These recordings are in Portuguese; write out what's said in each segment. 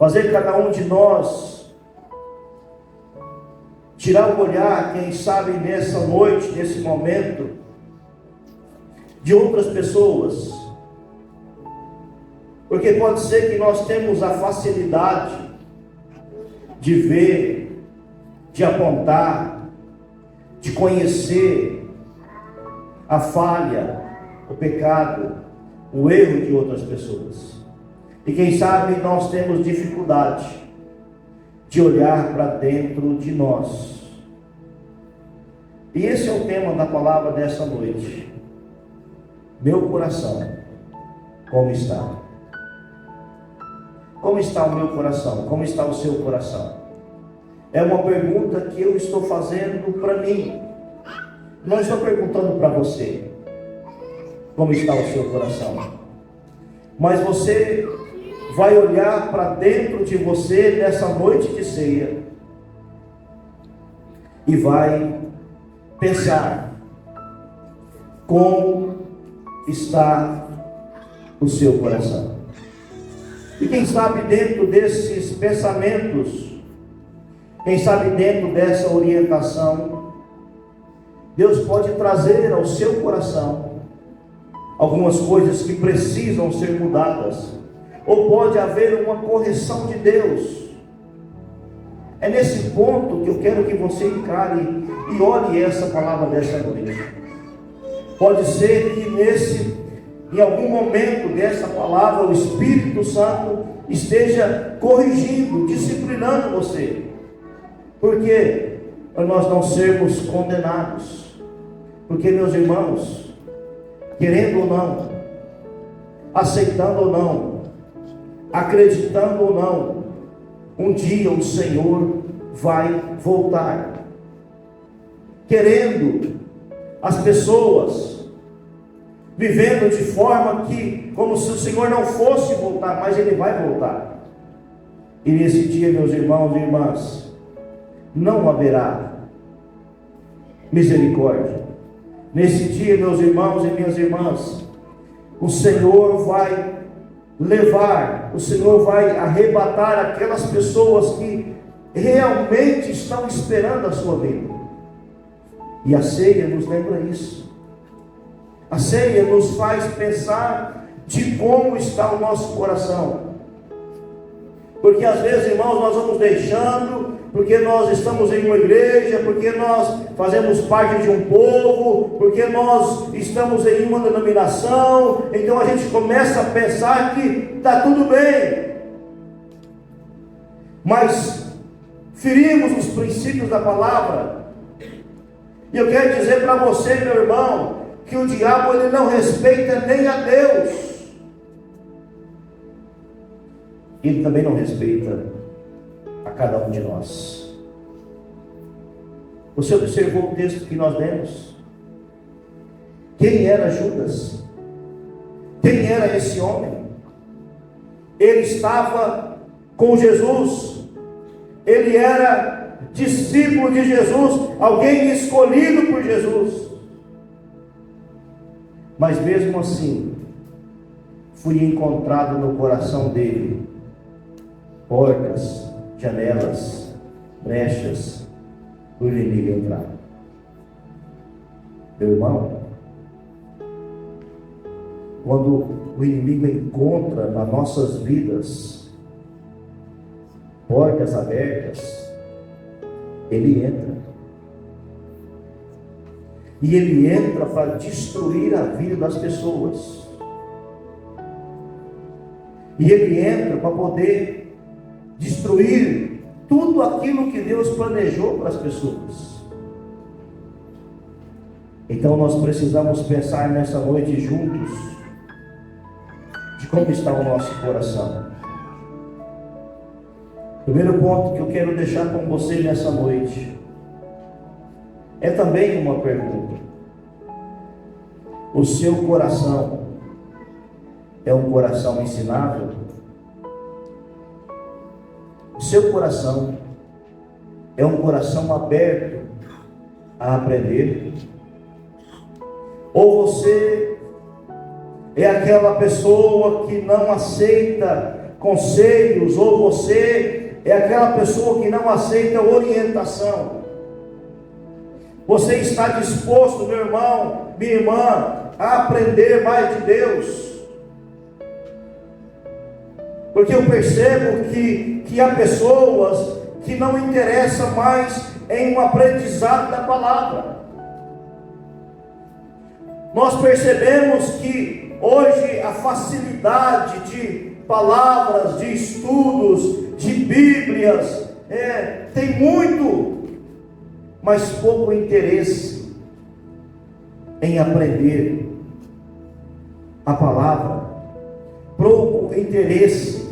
fazer cada um de nós tirar o olhar, quem sabe nessa noite, nesse momento, de outras pessoas, porque pode ser que nós temos a facilidade de ver, de apontar, de conhecer a falha, o pecado, o erro de outras pessoas. E quem sabe nós temos dificuldade de olhar para dentro de nós. E esse é o tema da palavra dessa noite. Meu coração, como está? Como está o meu coração? Como está o seu coração? É uma pergunta que eu estou fazendo para mim. Não estou perguntando para você como está o seu coração. Mas você vai olhar para dentro de você nessa noite de ceia e vai pensar como está o seu coração. E quem sabe dentro desses pensamentos, quem sabe dentro dessa orientação, Deus pode trazer ao seu coração algumas coisas que precisam ser mudadas, ou pode haver uma correção de Deus. É nesse ponto que eu quero que você encare e olhe essa palavra dessa noite. Pode ser que em algum momento dessa palavra, o Espírito Santo esteja corrigindo, disciplinando você. Por quê? Para nós não sermos condenados. Porque, meus irmãos, querendo ou não, aceitando ou não, acreditando ou não, um dia o Senhor vai voltar. Querendo, as pessoas vivendo de forma que, como se o Senhor não fosse voltar, mas Ele vai voltar. E nesse dia, meus irmãos e irmãs, não haverá misericórdia. Nesse dia, meus irmãos e minhas irmãs, o Senhor vai levar, o Senhor vai arrebatar aquelas pessoas que realmente estão esperando a sua vinda. E a ceia nos lembra isso. A ceia nos faz pensar de como está o nosso coração. Porque às vezes, irmãos, nós vamos deixando, porque nós estamos em uma igreja, porque nós fazemos parte de um povo, porque nós estamos em uma denominação, então a gente começa a pensar que está tudo bem. Mas ferimos os princípios da palavra. E eu quero dizer para você, meu irmão, que o diabo ele não respeita nem a Deus. Ele também não respeita a cada um de nós. Você observou o texto que nós lemos? Quem era Judas? Quem era esse homem? Ele estava com Jesus. Ele era discípulo de Jesus, alguém escolhido por Jesus. Mas mesmo assim, fui encontrado no coração dele portas, janelas, brechas, para o inimigo entrar. Meu irmão, quando o inimigo encontra nas nossas vidas portas abertas, ele entra. E ele entra para destruir a vida das pessoas. E ele entra para poder destruir tudo aquilo que Deus planejou para as pessoas. Então nós precisamos pensar nessa noite juntos de como está o nosso coração. Primeiro ponto que eu quero deixar com você nessa noite é também uma pergunta. O seu coração é um coração ensinável? O seu coração é um coração aberto a aprender? Ou você é aquela pessoa que não aceita conselhos, ou você é aquela pessoa que não aceita orientação. Você está disposto, meu irmão, minha irmã, a aprender mais de Deus? Porque eu percebo que há pessoas que não interessam mais em um aprendizado da palavra. Nós percebemos que hoje a facilidade de palavras, de estudos, de Bíblias, tem muito, mas pouco interesse em aprender a palavra, pouco interesse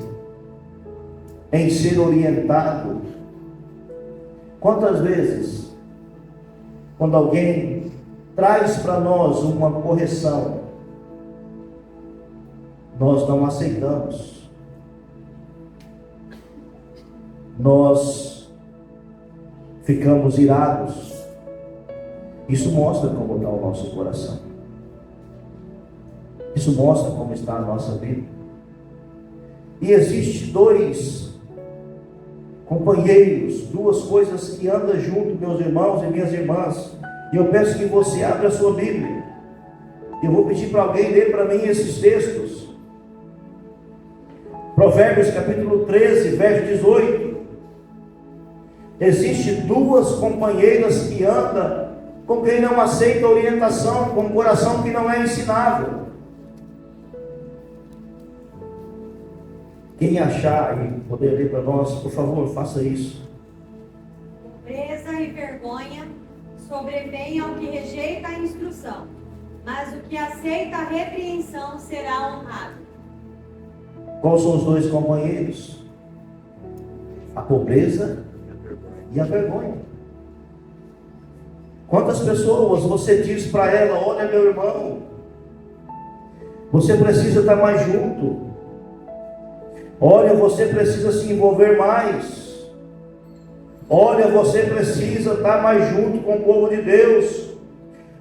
em ser orientado. Quantas vezes, quando alguém traz para nós uma correção, nós não aceitamos, nós ficamos irados. Isso mostra como está o nosso coração, isso mostra como está a nossa vida. E existe dois companheiros, duas coisas que andam junto, meus irmãos e minhas irmãs. E eu peço que você abra a sua Bíblia. Eu vou pedir para alguém ler para mim esses textos. Provérbios capítulo 13, verso 18. Existem duas companheiras que andam com quem não aceita orientação, com um coração que não é ensinável. Quem achar e poder ler para nós, por favor, faça isso. Pobreza e vergonha sobrevém ao que rejeita a instrução, mas o que aceita a repreensão será honrado. Quais são os dois companheiros? A pobreza e a vergonha. Quantas pessoas você diz para ela: olha, meu irmão, você precisa estar mais junto. Olha, você precisa se envolver mais. Olha, você precisa estar mais junto com o povo de Deus.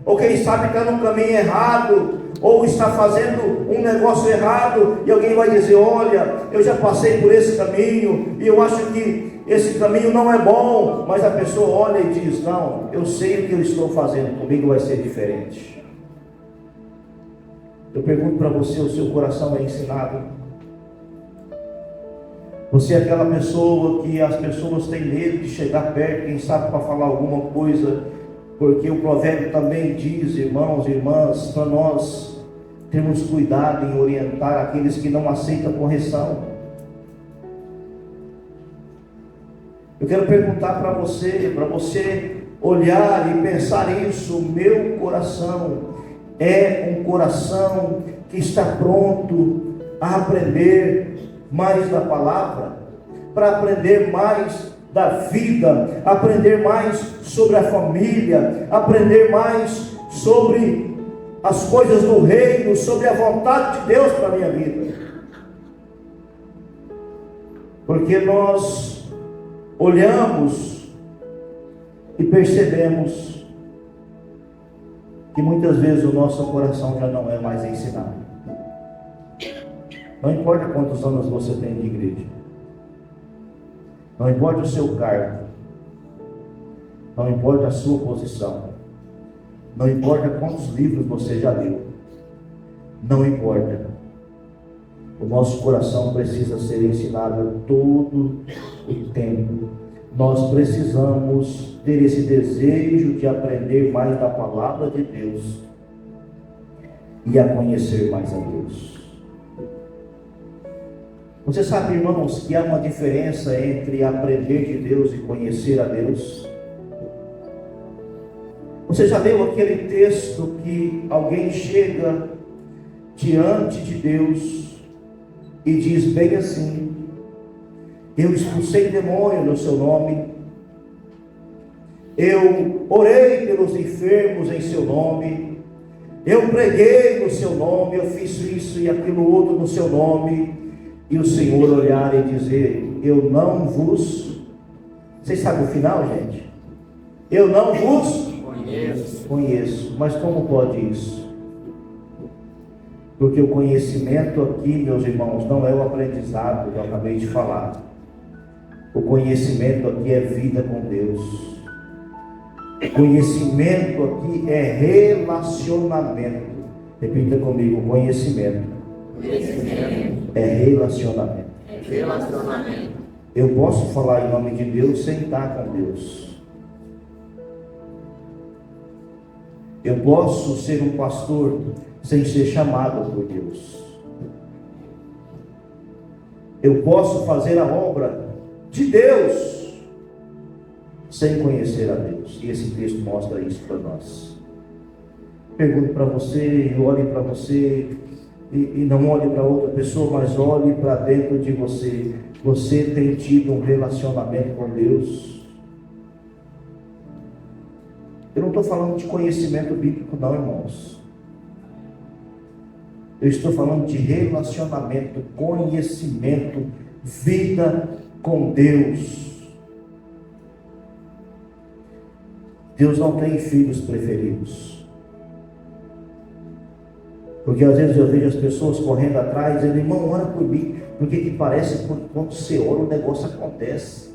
Ou quem sabe está no caminho errado, ou está fazendo um negócio errado, e alguém vai dizer: olha, eu já passei por esse caminho, e eu acho que esse caminho não é bom. Mas a pessoa olha e diz: não, eu sei o que eu estou fazendo, comigo vai ser diferente. Eu pergunto para você: o seu coração é ensinado? Você é aquela pessoa que as pessoas têm medo de chegar perto, quem sabe para falar alguma coisa, porque o provérbio também diz, irmãos e irmãs, para nós termos cuidado em orientar aqueles que não aceitam correção. Eu quero perguntar para você olhar e pensar isso: meu coração é um coração que está pronto a aprender mais da palavra, para aprender mais da vida, aprender mais sobre a família, aprender mais sobre as coisas do reino, sobre a vontade de Deus para a minha vida? Porque nós olhamos e percebemos que muitas vezes o nosso coração já não é mais ensinado. Não importa quantos anos você tem de igreja, não importa o seu cargo, não importa a sua posição, não importa quantos livros você já leu, não importa. O nosso coração precisa ser ensinado todo o tempo. Nós precisamos ter esse desejo de aprender mais da palavra de Deus e a conhecer mais a Deus. Você sabe, irmãos, que há uma diferença entre aprender de Deus e conhecer a Deus? Você já leu aquele texto que alguém chega diante de Deus e diz bem assim: eu expulsei demônio no seu nome, eu orei pelos enfermos em seu nome, eu preguei no seu nome, eu fiz isso e aquilo outro no seu nome. E o Senhor olhar e dizer: eu não vos... Vocês sabem o final, gente? Eu não vos conheço. Mas como pode isso? Porque o conhecimento aqui, meus irmãos, não é o aprendizado que eu acabei de falar. O conhecimento aqui é vida com Deus. O conhecimento aqui é relacionamento. Repita comigo: conhecimento é relacionamento. Eu posso falar em nome de Deus sem estar com Deus. Eu posso ser um pastor sem ser chamado por Deus. Eu posso fazer a obra de Deus sem conhecer a Deus. E esse texto mostra isso para nós. Pergunto para você, olhe para você, e não olhe para outra pessoa, mas olhe para dentro de você. Você tem tido um relacionamento com Deus? Eu não estou falando de conhecimento bíblico não, irmãos. Eu estou falando de relacionamento, conhecimento, vida com Deus. Deus não tem filhos preferidos. Porque às vezes eu vejo as pessoas correndo atrás, dizendo: irmão, ora por mim, porque que parece que quando você ora o negócio acontece.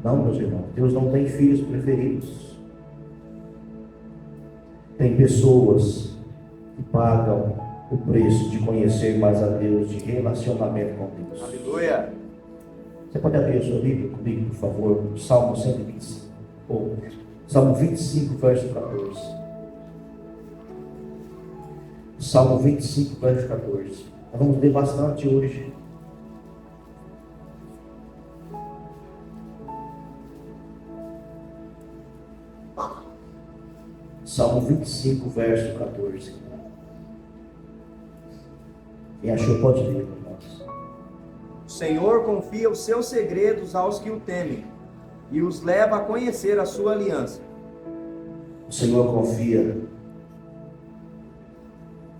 Não, meus irmãos, Deus não tem filhos preferidos. Tem pessoas que pagam o preço de conhecer mais a Deus, de relacionamento com Deus. Aleluia! Você pode abrir a sua Bíblia comigo, por favor? Salmo 125, ou Salmo 25, verso 14. Salmo 25, verso 14. Nós vamos ler bastante hoje. Salmo 25, verso 14. Quem achou pode ler, irmãos. O Senhor confia os seus segredos aos que o temem e os leva a conhecer a sua aliança. O Senhor confia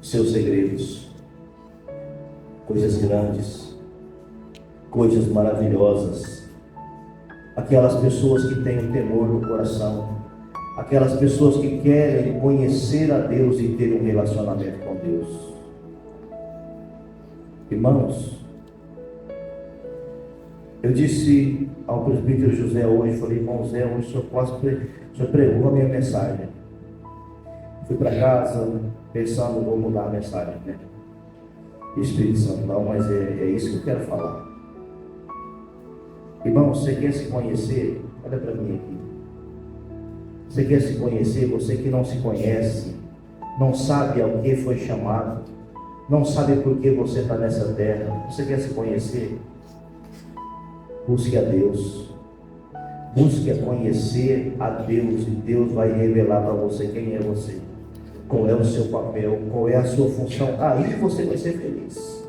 os seus segredos, coisas grandes, coisas maravilhosas. Aquelas pessoas que têm o temor no coração, aquelas pessoas que querem conhecer a Deus e ter um relacionamento com Deus. Irmãos, eu disse ao presbítero José hoje, falei: irmão Zé, hoje o senhor pregou a minha mensagem. Fui para casa pensando, vou mudar a mensagem, né? Espírito Santo, não, mas é isso que eu quero falar. Irmão, você quer se conhecer? Olha para mim aqui. Você quer se conhecer? Você que não se conhece, não sabe ao que foi chamado, não sabe por que você está nessa terra. Você quer se conhecer? Busque a Deus. Busque a conhecer a Deus, e Deus vai revelar para você quem é você, qual é o seu papel, qual é a sua função. Aí você vai ser feliz.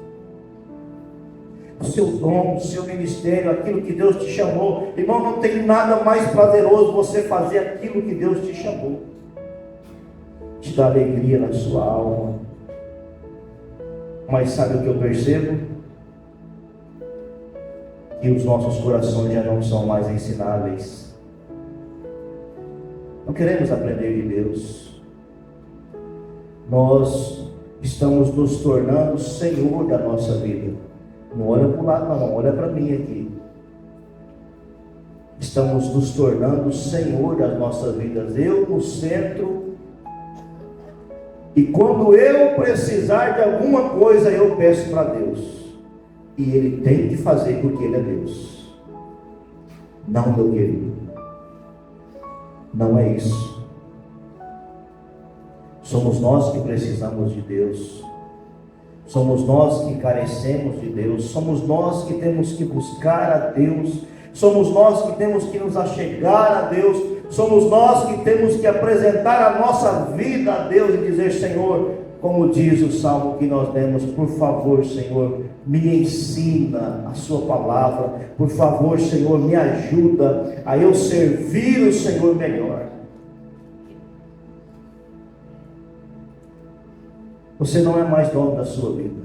O seu dom, o seu ministério, aquilo que Deus te chamou. Irmão, não tem nada mais prazeroso você fazer aquilo que Deus te chamou. Te dá alegria na sua alma. Mas sabe o que eu percebo? Que os nossos corações já não são mais ensináveis. Não queremos aprender de Deus. Nós estamos nos tornando Senhor da nossa vida. Não olha para o lado, não, olha para mim aqui. Estamos nos tornando Senhor das nossas vidas. Eu no centro. E quando eu precisar de alguma coisa, eu peço para Deus. E Ele tem que fazer porque Ele é Deus. Não, meu querido. Não é isso. Somos nós que precisamos de Deus. Somos nós que carecemos de Deus. Somos nós que temos que buscar a Deus. Somos nós que temos que nos achegar a Deus. Somos nós que temos que apresentar a nossa vida a Deus e dizer: Senhor, como diz o salmo que nós lemos, por favor, Senhor, me ensina a sua palavra. Por favor, Senhor, me ajuda a eu servir o Senhor melhor. Você não é mais dono da sua vida.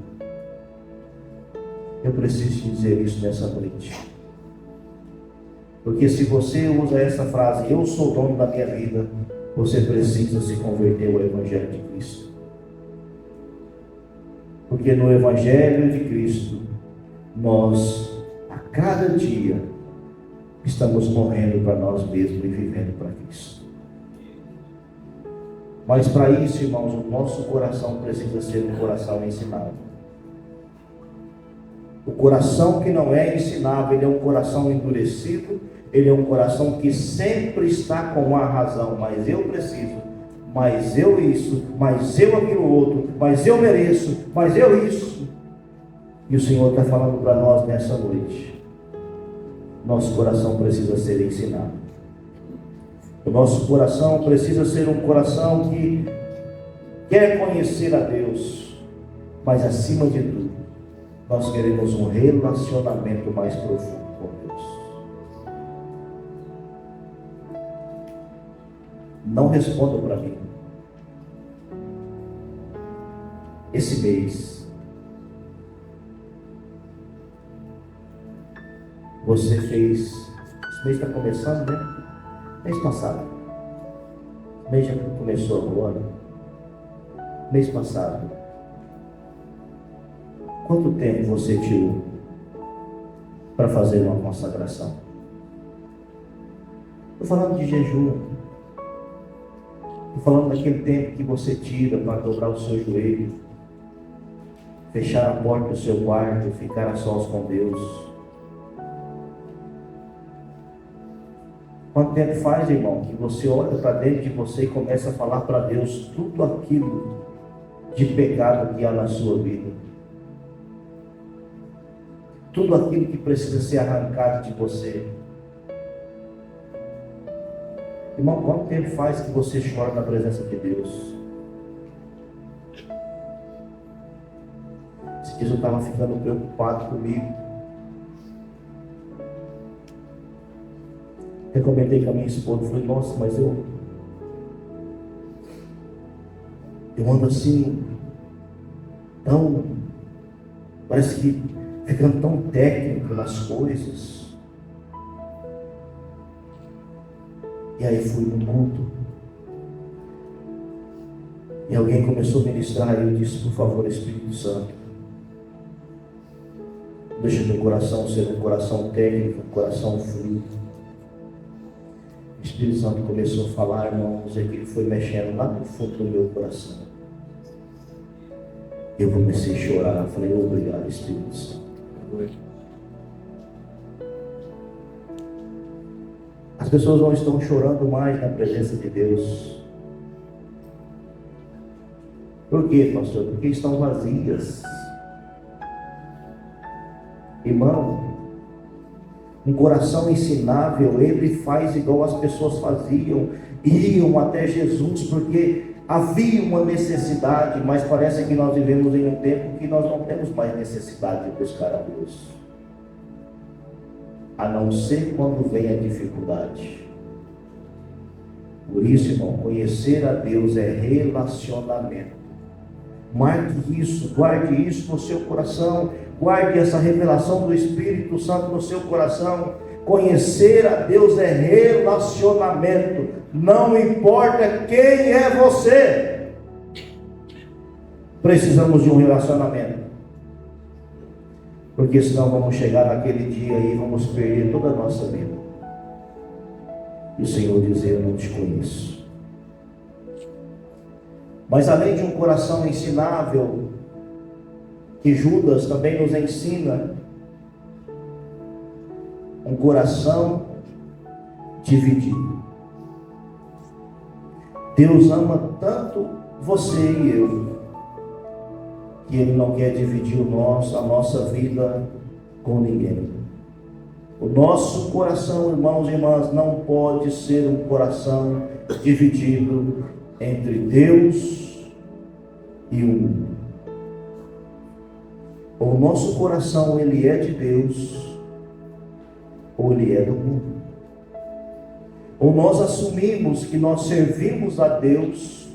Eu preciso te dizer isso nessa noite. Porque se você usa essa frase, eu sou dono da minha vida, você precisa se converter ao Evangelho de Cristo. Porque no Evangelho de Cristo, nós, a cada dia, estamos morrendo para nós mesmos e vivendo para Cristo. Mas para isso, irmãos, o nosso coração precisa ser um coração ensinável. O coração que não é ensinável, ele é um coração endurecido, ele é um coração que sempre está com a razão, mas eu preciso, mas eu isso, mas eu aquilo outro, mas eu mereço, mas eu isso. E o Senhor está falando para nós nessa noite, nosso coração precisa ser ensinado. O nosso coração precisa ser um coração que quer conhecer a Deus, mas acima de tudo, nós queremos um relacionamento mais profundo com Deus. Não responda para mim. Esse mês, você fez, esse mês está começando, né? Mês passado. O mês já começou agora. Mês passado. Quanto tempo você tirou para fazer uma consagração? Estou falando de jejum. Estou falando daquele tempo que você tira para dobrar o seu joelho, fechar a porta do seu quarto, ficar a sós com Deus. Quanto tempo faz, irmão, que você olha para dentro de você e começa a falar para Deus tudo aquilo de pecado que há na sua vida? Tudo aquilo que precisa ser arrancado de você. Irmão, quanto tempo faz que você chora na presença de Deus? Esses dias eu estava ficando preocupado comigo. Eu comentei com a minha esposa, falei, nossa, mas eu ando assim, parece que ficando tão técnico nas coisas. E aí fui no culto, e alguém começou a ministrar, e eu disse, por favor, Espírito Santo, deixa meu coração ser um coração técnico, um coração frio. O Espírito Santo começou a falar, irmãos, e que ele foi mexendo lá no fundo do meu coração. Eu comecei a chorar, falei, obrigado, Espírito Santo. As pessoas não estão chorando mais na presença de Deus. Por quê, pastor? Porque estão vazias. Irmão, um coração ensinável, ele faz igual as pessoas faziam, iam até Jesus, porque havia uma necessidade, mas parece que nós vivemos em um tempo que nós não temos mais necessidade de buscar a Deus, a não ser quando vem a dificuldade. Por isso, irmão, conhecer a Deus é relacionamento. Marque isso, guarde isso no seu coração, guarde essa revelação do Espírito Santo no seu coração. Conhecer a Deus é relacionamento, não importa quem é você, precisamos de um relacionamento, porque senão vamos chegar naquele dia e vamos perder toda a nossa vida, e o Senhor dizer, eu não te conheço. Mas além de um coração ensinável, que Judas também nos ensina, um coração dividido. Deus ama tanto você e eu, que Ele não quer dividir a nossa vida com ninguém. O nosso coração, irmãos e irmãs, não pode ser um coração dividido entre Deus e o mundo. Ou o nosso coração, ele é de Deus, ou ele é do mundo. Ou nós assumimos que nós servimos a Deus,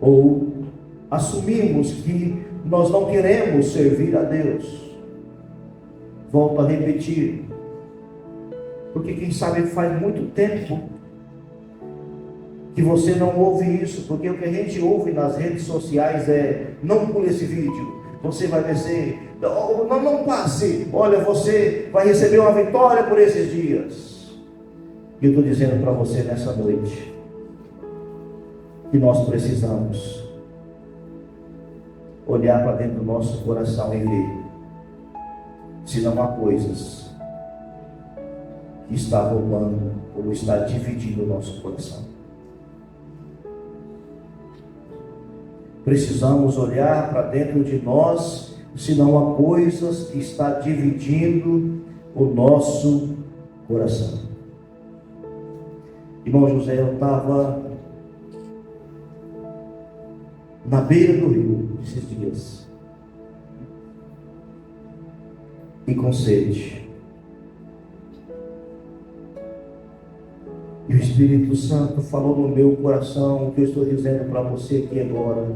ou assumimos que nós não queremos servir a Deus. Volto a repetir, porque quem sabe faz muito tempo que você não ouve isso, porque o que a gente ouve nas redes sociais é: não pule esse vídeo, você vai vencer, não passe, olha, você vai receber uma vitória por esses dias. E eu estou dizendo para você nessa noite, que nós precisamos olhar para dentro do nosso coração e ver se não há coisas que está roubando ou está dividindo o nosso coração. Precisamos olhar para dentro de nós se não há coisas que está dividindo o nosso coração. Irmão José, eu estava na beira do rio esses dias e com sede. E o Espírito Santo falou no meu coração o que eu estou dizendo para você aqui agora.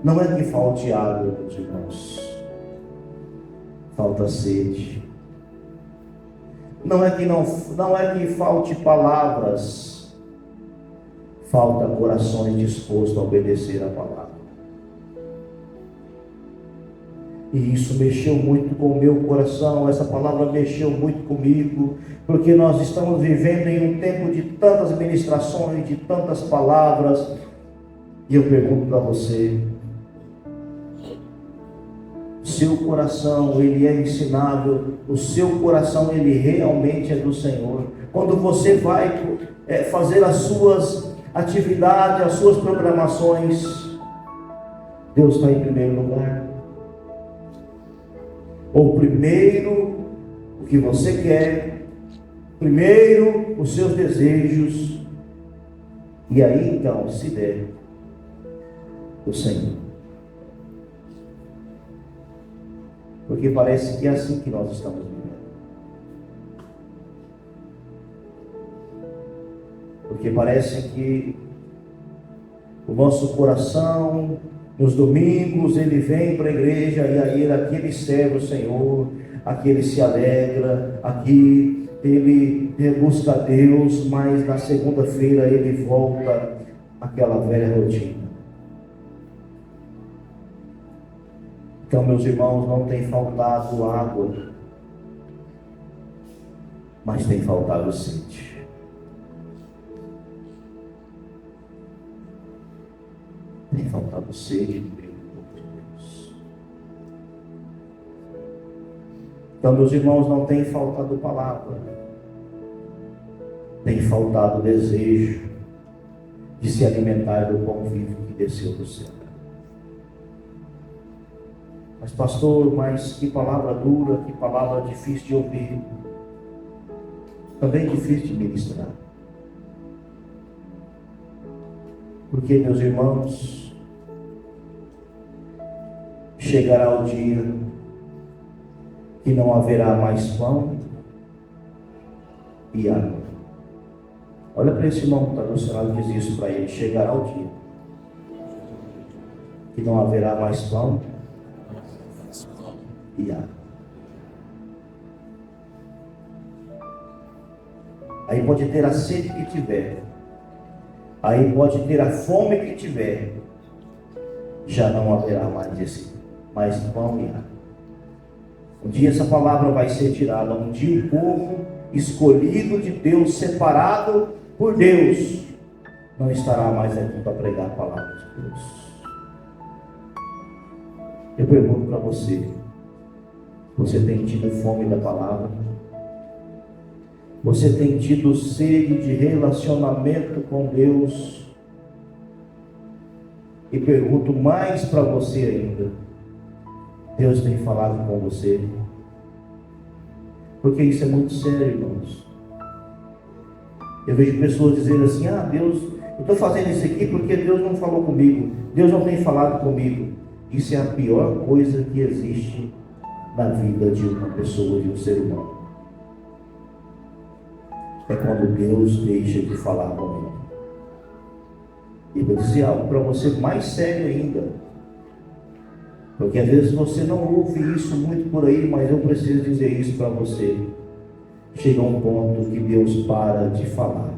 Não é que falte água, meus irmãos, falta sede. Não é que falte palavras, falta corações dispostos a obedecer a palavra. E isso mexeu muito com o meu coração, essa palavra mexeu muito comigo, porque nós estamos vivendo em um tempo de tantas ministrações, de tantas palavras, e eu pergunto para você: o seu coração, ele é ensinável, o seu coração, ele realmente é do Senhor? Quando você vai fazer as suas atividades, as suas programações, Deus está em primeiro lugar? Ou primeiro o que você quer, primeiro os seus desejos, e aí então, se der, o Senhor? Porque parece que é assim que nós estamos vivendo. Porque parece que o nosso coração, nos domingos, ele vem para a igreja e aí aqui ele serve o Senhor, aqui ele se alegra, aqui ele busca a Deus, mas na segunda-feira ele volta àquela velha rotina. Então, meus irmãos, não tem faltado água, mas tem faltado sede. Tem faltado sede no meio do povo de Deus. Então, meus irmãos, não tem faltado palavra, tem faltado desejo de se alimentar do pão vivo que desceu do céu. Mas pastor, que palavra dura, que palavra difícil de ouvir, também difícil de ministrar. Porque, meus irmãos, chegará o dia que não haverá mais pão e água. Olha para esse irmão que está no cenário e diz isso para ele: chegará o dia que não haverá mais pão e água. Aí pode ter a sede que tiver, aí pode ter a fome que tiver, já não haverá mais pão e água. Um dia essa palavra vai ser tirada, um dia o povo escolhido de Deus, separado por Deus, não estará mais aqui para pregar a palavra de Deus. Eu pergunto para você: você tem tido fome da palavra? Você tem tido sede de relacionamento com Deus? E pergunto mais para você ainda: Deus tem falado com você? Porque isso é muito sério, irmãos. Eu vejo pessoas dizendo assim: Deus, eu estou fazendo isso aqui porque Deus não falou comigo, Deus não tem falado comigo. Isso é a pior coisa que existe na vida de uma pessoa, de um ser humano. É quando Deus deixa de falar com ele. E vou dizer algo para você mais sério ainda, porque às vezes você não ouve isso muito por aí, mas eu preciso dizer isso para você. Chega um ponto que Deus para de falar,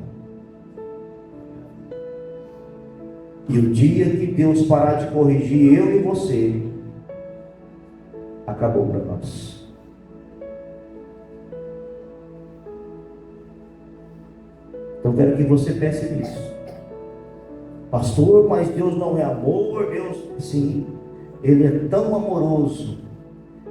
E o dia que Deus parar de corrigir eu e você, acabou para nós. Então eu quero que você pense nisso. Pastor, mas Deus não é amor, Deus... Sim, Ele é tão amoroso,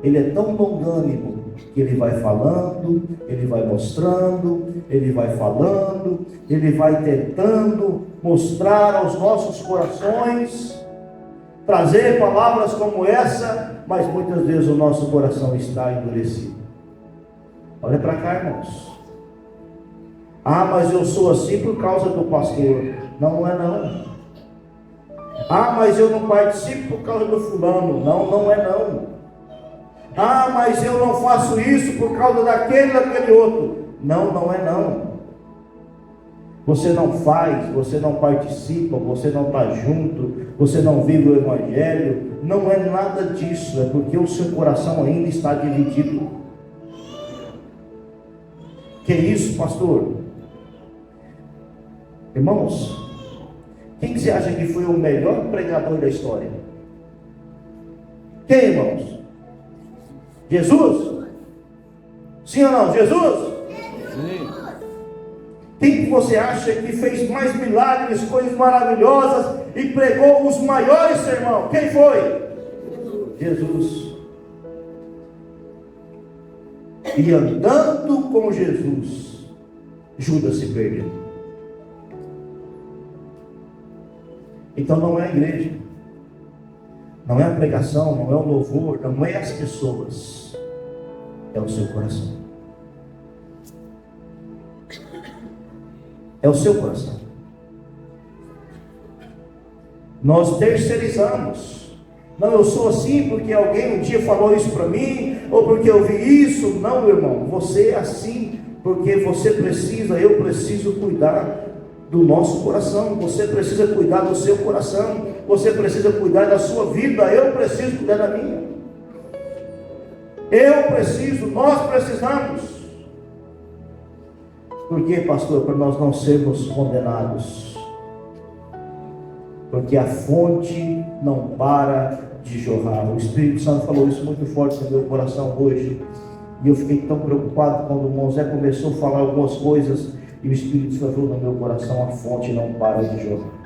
Ele é tão longânimo, que Ele vai falando, Ele vai mostrando, Ele vai falando, Ele vai tentando mostrar aos nossos corações, trazer palavras como essa, mas muitas vezes o nosso coração está endurecido. Olha para cá, irmãos. Ah, mas eu sou assim por causa do pastor. Não é não. Ah, mas eu não participo por causa do fulano. Não, não é não. Ah, mas eu não faço isso por causa daquele outro. Não, não é não. Você não faz, você não participa, você não está junto, você não vive o Evangelho. Não é nada disso, é porque o seu coração ainda está dividido. Que isso, pastor? Irmãos, quem que você acha que foi o melhor pregador da história? Quem, irmãos? Jesus? Sim ou não? Jesus? Sim. Quem que você acha que fez mais milagres, coisas maravilhosas e pregou os maiores sermões? Quem foi? Jesus. E andando com Jesus, Judas se perdeu. Então não é a igreja, não é a pregação, não é o louvor, não é as pessoas, é o seu coração. É o seu coração. Nós terceirizamos. Não, eu sou assim porque alguém um dia falou isso para mim, ou porque eu vi isso. Não, meu irmão, você é assim porque você precisa, eu preciso cuidar do nosso coração. Você precisa cuidar do seu coração. Você precisa cuidar da sua vida. Eu preciso cuidar da minha. Eu preciso, nós precisamos. Por quê, pastor? Para nós não sermos condenados. Porque a fonte não para de jorrar. O Espírito Santo falou isso muito forte no meu coração hoje. E eu fiquei tão preocupado quando o irmão Zé começou a falar algumas coisas. E o Espírito Santo falou no meu coração: a fonte não para de jorrar.